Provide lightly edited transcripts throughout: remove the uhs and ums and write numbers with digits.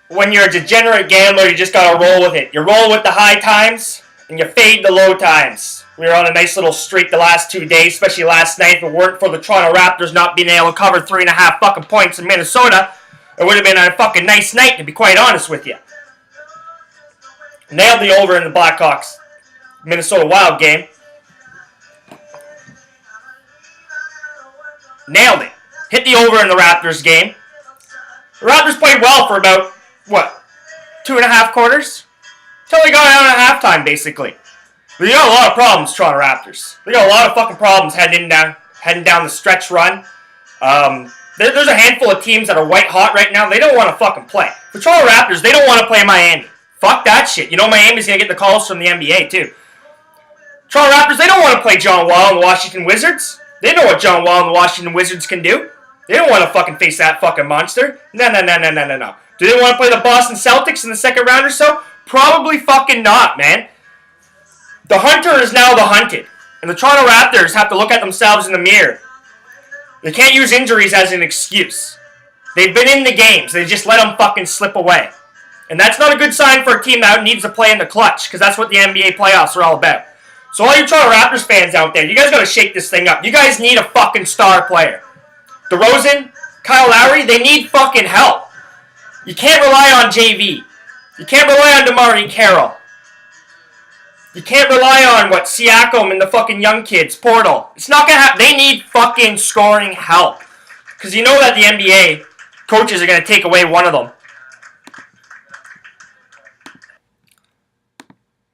When you're a degenerate gambler, you just gotta roll with it. You roll with the high times, and you fade the low times. We were on a nice little streak the last 2 days, especially last night. If it weren't for the Toronto Raptors not being able to cover 3.5 fucking points in Minnesota, it would have been a fucking nice night, to be quite honest with you. Nailed the over in the Blackhawks Minnesota Wild game. Nailed it. Hit the over in the Raptors game. The Raptors played well for about, 2.5 quarters? Until they got out at halftime, basically. They got a lot of problems, Toronto Raptors. They got a lot of fucking problems heading down the stretch run. There's a handful of teams that are white hot right now. They don't want to fucking play. The Toronto Raptors, they don't want to play Miami. Fuck that shit. You know Miami's going to get the calls from the NBA, too. Toronto Raptors, they don't want to play John Wall and the Washington Wizards. They know what John Wall and the Washington Wizards can do. They don't want to fucking face that fucking monster. No. Do they want to play the Boston Celtics in the second round or so? Probably fucking not, man. The hunter is now the hunted. And the Toronto Raptors have to look at themselves in the mirror. They can't use injuries as an excuse. They've been in the games. They just let them fucking slip away. And that's not a good sign for a team that needs to play in the clutch, because that's what the NBA playoffs are all about. So all you Toronto Raptors fans out there, you guys got to shake this thing up. You guys need a fucking star player. DeRozan, Kyle Lowry, they need fucking help. You can't rely on JV. You can't rely on DeMar Carroll. You can't rely on, Siakam and the fucking young kids, Portal. It's not going to happen. They need fucking scoring help. Because you know that the NBA coaches are going to take away one of them.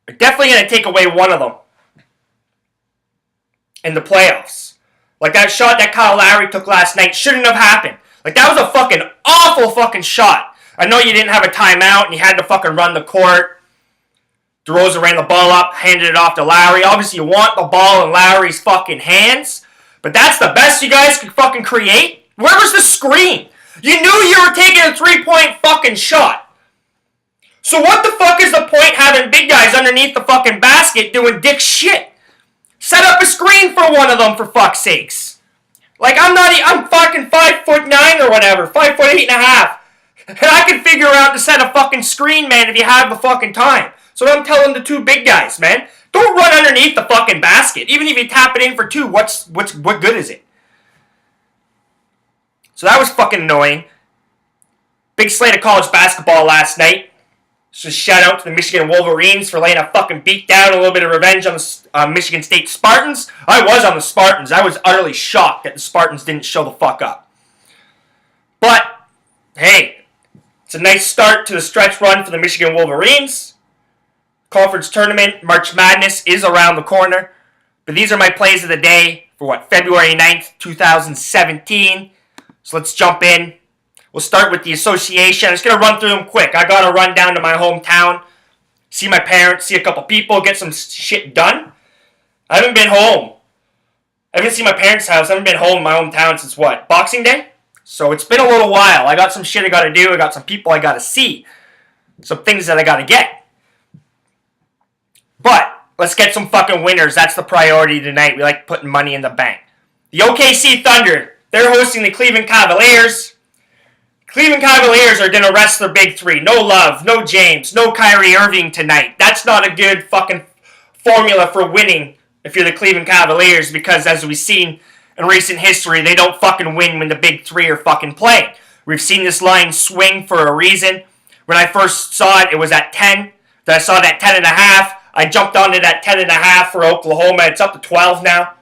They're definitely going to take away one of them in the playoffs. Like that shot that Kyle Lowry took last night shouldn't have happened. Like that was a fucking awful fucking shot. I know you didn't have a timeout and you had to fucking run the court. DeRozan ran the ball up, handed it off to Lowry. Obviously you want the ball in Lowry's fucking hands. But that's the best you guys could fucking create? Where was the screen? You knew you were taking a 3-point fucking shot. So what the fuck is the point having big guys underneath the fucking basket doing dick shit? Set up a screen for one of them, for fuck's sakes. Like, I'm fucking 5'9" or whatever, 5'8.5". And I can figure out to set a fucking screen, man, if you have the fucking time. So I'm telling the two big guys, man, don't run underneath the fucking basket. Even if you tap it in for two, what good is it? So that was fucking annoying. Big slate of college basketball last night. So shout out to the Michigan Wolverines for laying a fucking beat down, a little bit of revenge on the Michigan State Spartans. I was on the Spartans. I was utterly shocked that the Spartans didn't show the fuck up. But, hey, it's a nice start to the stretch run for the Michigan Wolverines. Conference tournament, March Madness is around the corner. But these are my plays of the day for February 9th, 2017. So let's jump in. We'll start with the association. I'm just going to run through them quick. I got to run down to my hometown, see my parents, see a couple people, get some shit done. I haven't been home. I haven't seen my parents' house. I haven't been home in my hometown since Boxing Day? So it's been a little while. I got some shit I got to do. I got some people I got to see. some things that I got to get. But let's get some fucking winners. That's the priority tonight. We like putting money in the bank. The OKC Thunder, they're hosting the Cleveland Cavaliers. Cleveland Cavaliers are going to rest their big three. No Love, no James, no Kyrie Irving tonight. That's not a good fucking formula for winning if you're the Cleveland Cavaliers, because as we've seen in recent history, they don't fucking win when the big three are fucking playing. We've seen this line swing for a reason. When I first saw it, it was at 10. Then I saw it at 10.5. I jumped onto that 10.5 for Oklahoma. It's up to 12 now.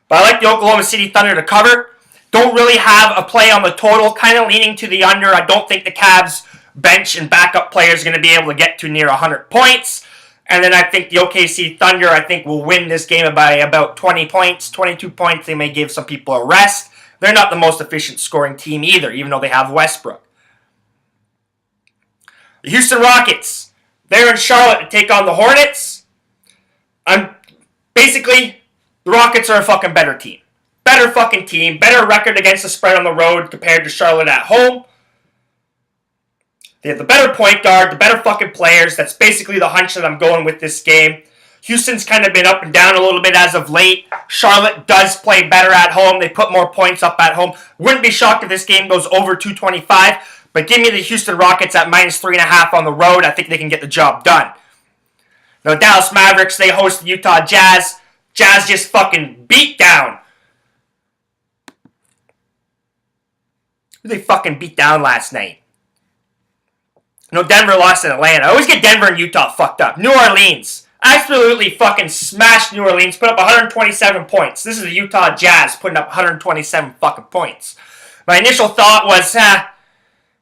But I like the Oklahoma City Thunder to cover. Don't really have a play on the total. Kind of leaning to the under. I don't think the Cavs bench and backup players are going to be able to get to near 100 points. And then I think the OKC Thunder, I think, will win this game by about 20 points, 22 points. They may give some people a rest. They're not the most efficient scoring team either, even though they have Westbrook. The Houston Rockets, they're in Charlotte to take on the Hornets. Basically, the Rockets are a fucking better team. Better fucking team. Better record against the spread on the road compared to Charlotte at home. They have the better point guard, the better fucking players. That's basically the hunch that I'm going with this game. Houston's kind of been up and down a little bit as of late. Charlotte does play better at home. They put more points up at home. Wouldn't be shocked if this game goes over 225. But give me the Houston Rockets at minus 3.5 on the road. I think they can get the job done. Now, Dallas Mavericks, they host the Utah Jazz. Jazz just fucking beat down. Who they fucking beat down last night? No, Denver lost in Atlanta. I always get Denver and Utah fucked up. New Orleans absolutely fucking smashed New Orleans. Put up 127 points. This is the Utah Jazz putting up 127 fucking points. My initial thought was,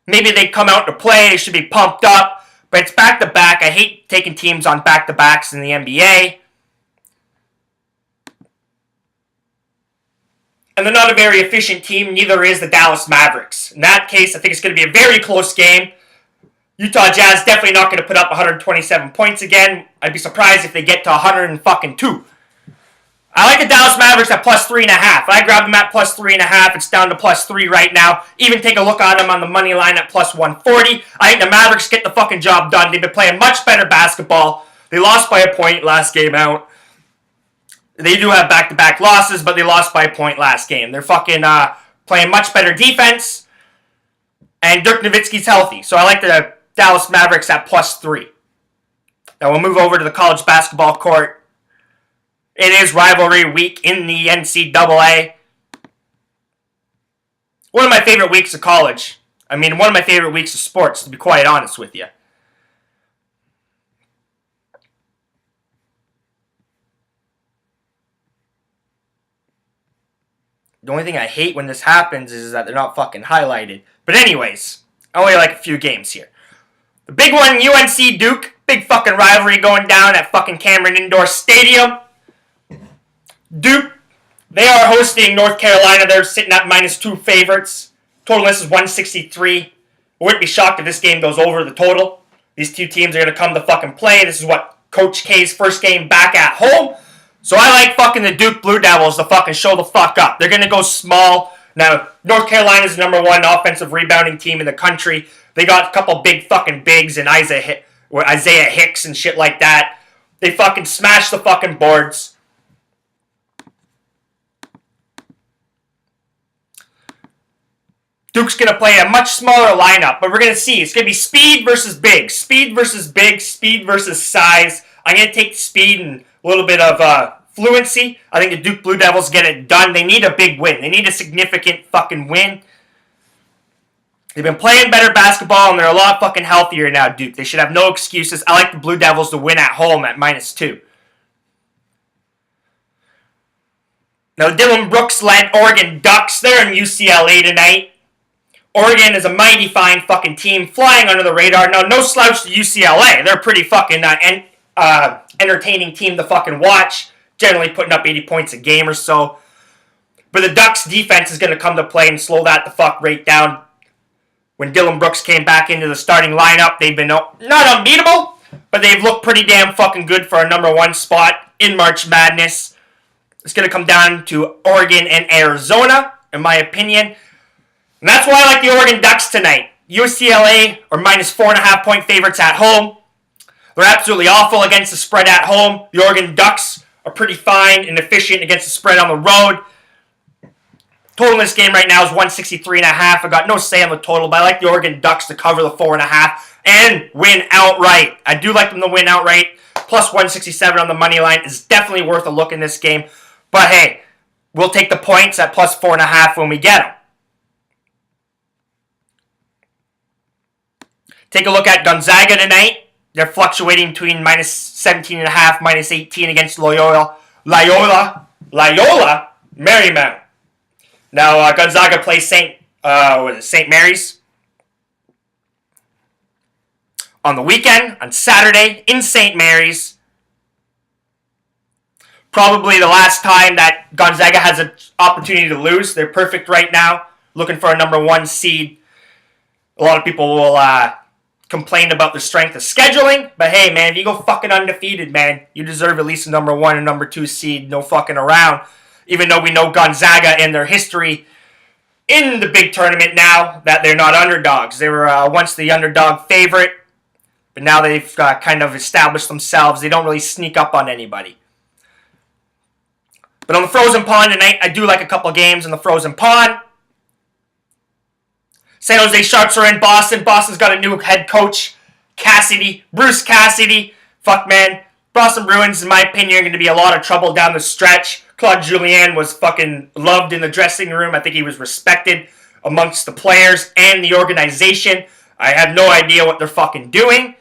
maybe they come out to play. They should be pumped up. But it's back-to-back. I hate taking teams on back-to-backs in the NBA. And they're not a very efficient team. Neither is the Dallas Mavericks. In that case, I think it's going to be a very close game. Utah Jazz definitely not going to put up 127 points again. I'd be surprised if they get to 102. I like the Dallas Mavericks at plus 3.5. I grabbed them at plus 3.5. It's down to plus 3 right now. Even take a look at them on the money line at plus 140. I think the Mavericks get the fucking job done. They've been playing much better basketball. They lost by a point last game out. They do have back-to-back losses, but they lost by a point last game. They're fucking playing much better defense. And Dirk Nowitzki's healthy. So I like the Dallas Mavericks at plus 3. Now we'll move over to the college basketball court. It is rivalry week in the NCAA. One of my favorite weeks of college. I mean, one of my favorite weeks of sports, to be quite honest with you. The only thing I hate when this happens is that they're not fucking highlighted. But anyways, I only like a few games here. The big one, UNC Duke. Big fucking rivalry going down at fucking Cameron Indoor Stadium. Duke, they are hosting North Carolina. They're sitting at -2 favorites. Total this is 163. I wouldn't be shocked if this game goes over the total. These two teams are going to come to fucking play. This is what Coach K's first game back at home. So I like fucking the Duke Blue Devils to fucking show the fuck up. They're going to go small. Now, North Carolina's the #1 offensive rebounding team in the country. They got a couple big fucking bigs and Isaiah Hicks and shit like that. They fucking smash the fucking boards. Duke's going to play a much smaller lineup, but we're going to see. It's going to be speed versus big. Speed versus big. Speed versus size. I'm going to take speed and a little bit of fluency. I think the Duke Blue Devils get it done. They need a big win. They need a significant fucking win. They've been playing better basketball, and they're a lot fucking healthier now, Duke. They should have no excuses. I like the Blue Devils to win at home at -2. Now, Dylan Brooks-led Oregon Ducks. They're in UCLA tonight. Oregon is a mighty fine fucking team, flying under the radar. Now, no slouch to UCLA. They're a pretty fucking entertaining team to fucking watch. Generally putting up 80 points a game or so. But the Ducks defense is going to come to play and slow that the fuck right down. When Dylan Brooks came back into the starting lineup, they've been not unbeatable, but they've looked pretty damn fucking good for a #1 spot in March Madness. It's going to come down to Oregon and Arizona, in my opinion. And that's why I like the Oregon Ducks tonight. UCLA are minus 4.5 point favorites at home. They're absolutely awful against the spread at home. The Oregon Ducks are pretty fine and efficient against the spread on the road. Total in this game right now is 163.5. I got no say on the total, but I like the Oregon Ducks to cover the 4.5 and win outright. I do like them to win outright. Plus 167 on the money line is definitely worth a look in this game. But hey, we'll take the points at plus 4.5 when we get them. Take a look at Gonzaga tonight. They're fluctuating between minus 17.5, minus 18 against Loyola Marymount. Now, Gonzaga plays St. Mary's on the weekend, on Saturday, in St. Mary's. Probably the last time that Gonzaga has an opportunity to lose. They're perfect right now, looking for a number 1 seed. A lot of people will complain about the strength of scheduling, but hey, man, if you go fucking undefeated, man, you deserve at least a number 1 and number 2 seed. No fucking around. Even though we know Gonzaga and their history in the big tournament now, that they're not underdogs. They were once the underdog favorite, but now they've kind of established themselves. They don't really sneak up on anybody. But on the Frozen Pond tonight, I do like a couple games in the Frozen Pond. San Jose Sharks are in Boston. Boston's got a new head coach, Bruce Cassidy. Fuck, man. Boston Bruins, in my opinion, are going to be a lot of trouble down the stretch. Claude Julien was fucking loved in the dressing room. I think he was respected amongst the players and the organization. I have no idea what they're fucking doing.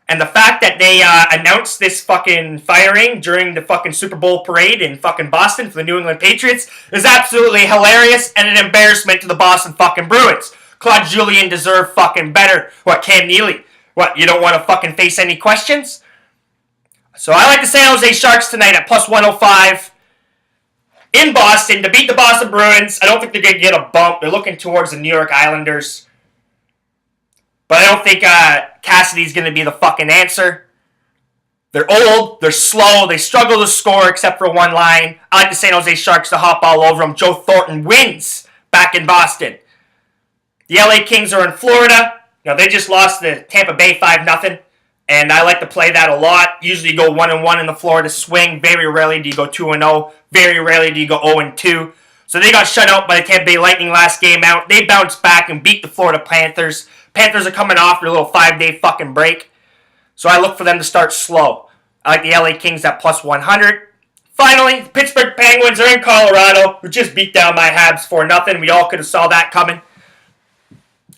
And the fact that they announced this fucking firing during the fucking Super Bowl parade in fucking Boston for the New England Patriots is absolutely hilarious and an embarrassment to the Boston fucking Bruins. Claude Julien deserved fucking better. What, Cam Neely? What, you don't want to fucking face any questions? So I like the San Jose Sharks tonight at plus 105 in Boston to beat the Boston Bruins. I don't think they're going to get a bump. They're looking towards the New York Islanders. But I don't think Cassidy's going to be the fucking answer. They're old. They're slow. They struggle to score except for one line. I like the San Jose Sharks to hop all over them. Joe Thornton wins back in Boston. The LA Kings are in Florida. Now, they just lost to Tampa Bay 5-0. And I like to play that a lot. Usually you go 1-1 in the Florida swing. Very rarely do you go 2-0. Very rarely do you go 0-2. So they got shut out by the Tampa Bay Lightning last game out. They bounced back and beat the Florida Panthers. Panthers are coming off their little 5-day fucking break. So I look for them to start slow. I like the LA Kings at plus 100. Finally, the Pittsburgh Penguins are in Colorado, who just beat down my Habs 4-0. We all could have saw that coming.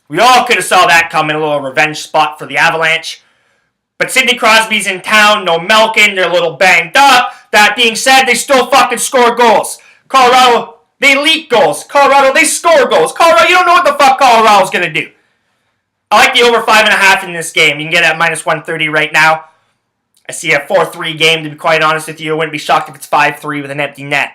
A little revenge spot for the Avalanche. But Sidney Crosby's in town, no Malkin, they're a little banged up. That being said, they still fucking score goals. Colorado, they leak goals. Colorado, they score goals. Colorado, you don't know what the fuck Colorado's going to do. I like the over 5.5 in this game. You can get it at minus 130 right now. I see a 4-3 game, to be quite honest with you. I wouldn't be shocked if it's 5-3 with an empty net.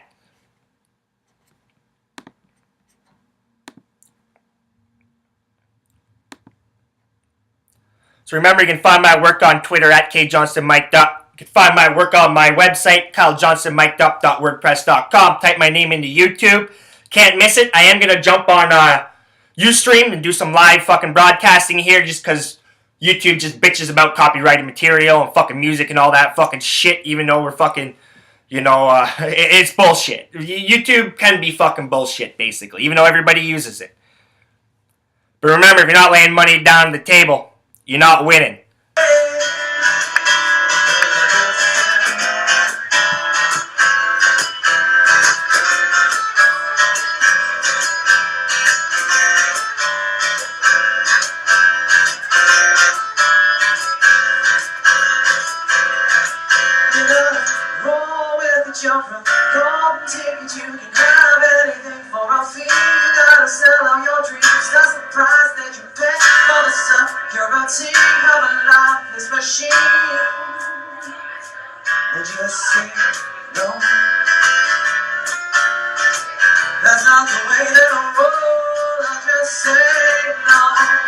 So remember, you can find my work on Twitter at kjohnstonmikedup. You can find my work on my website, kylejohnstonmikedup.wordpress.com. Type my name into YouTube. Can't miss it. I am going to jump on Ustream and do some live fucking broadcasting here just because YouTube just bitches about copyrighted material and fucking music and all that fucking shit, even though we're fucking, it's bullshit. YouTube can be fucking bullshit, basically, even though everybody uses it. But remember, if you're not laying money down on the table, you're not winning. Jump from golden ticket, you can have anything for a fee. You gotta sell all your dreams. That's the price that you pay for the security of a lifeless machine. Would you say no? That's not the way that I roll. I just say no.